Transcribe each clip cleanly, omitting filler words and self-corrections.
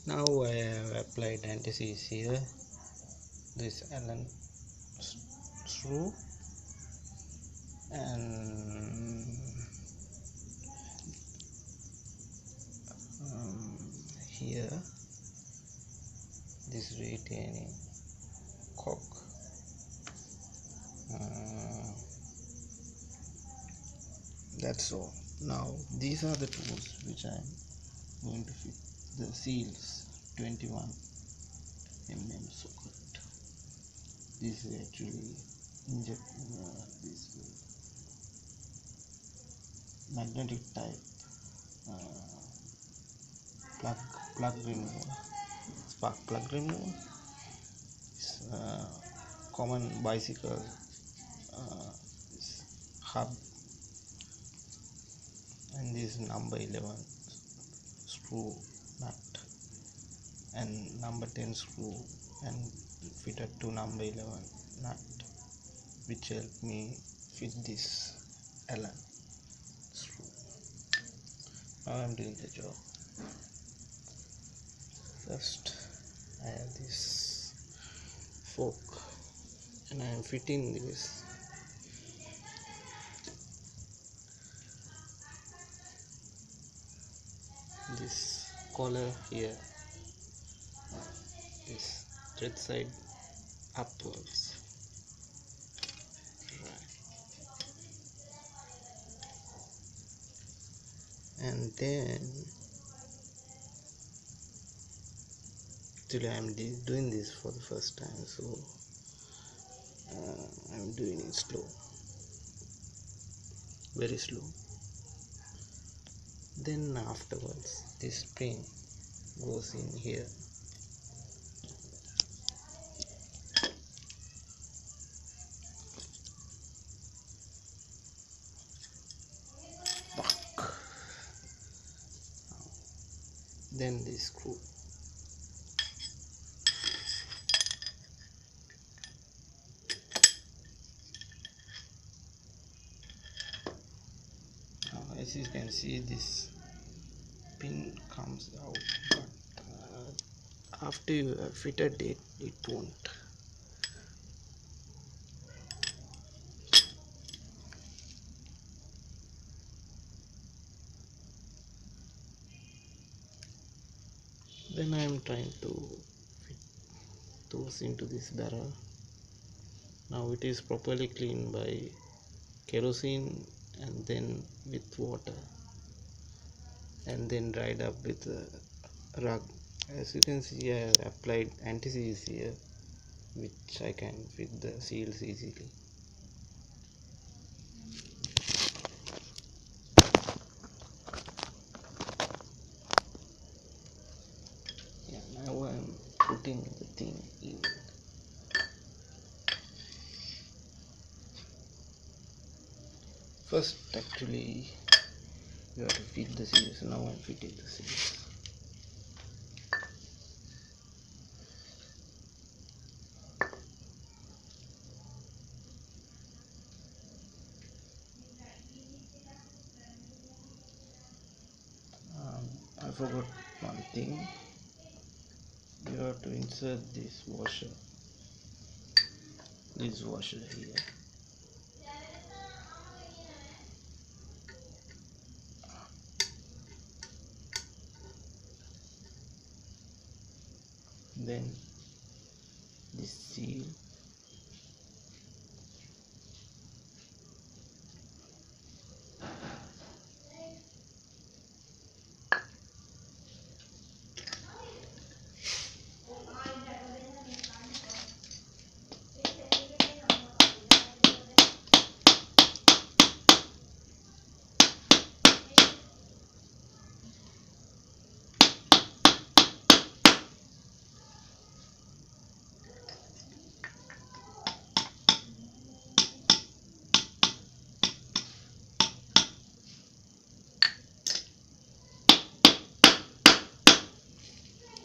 Now I have applied anti-seize here, this Allen screw, and here this retaining cock. That's all. Now these are the tools which I am going to fit the seals. 21 mm socket. This is actually inject this magnetic type plug remover, spark plug remover. It's common bicycle hub, and this number 11 screw nut and number 10 screw, and fitted to number 11 nut, which helped me fit this Allen screw. Now I'm doing the job. First I have this fork and I am fitting this collar here, this thread side upwards, and then actually I'm doing this for the first time, so I'm doing it slow, very slow. Then afterwards this spring goes in here, then this screw. Now as you can see, this pin comes out, but after you have fitted it, it won't. Then I am trying to fit those into this barrel. Now it is properly cleaned by kerosene and then with water, and then dried up with a rug. As you can see, I have applied anti-seize here, which I can fit the seals easily. Yeah, now I am putting the thing in. First, actually, you have to fit the seals. Now I am fitting the seals. I forgot one thing. You have to insert this washer here. Then this seal,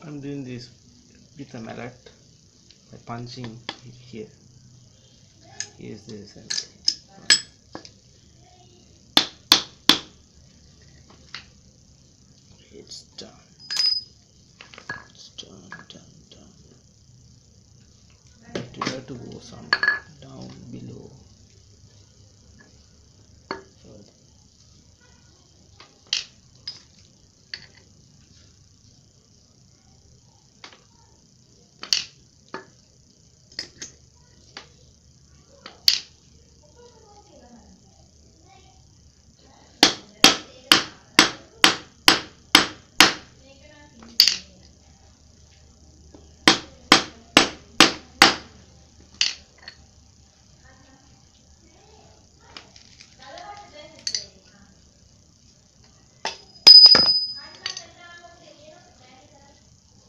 I'm doing this with a mallet by punching here. Here's the assembly. It's done. to go some down below further.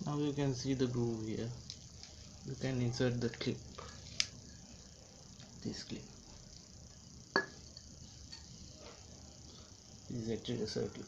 Now you can see the groove here. You can insert the clip, this clip. This is actually a circle.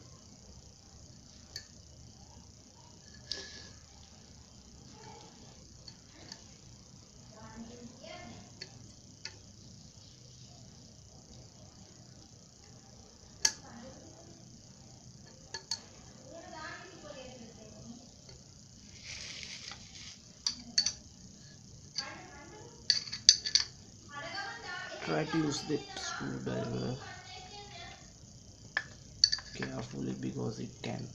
Try to use that screwdriver carefully because it can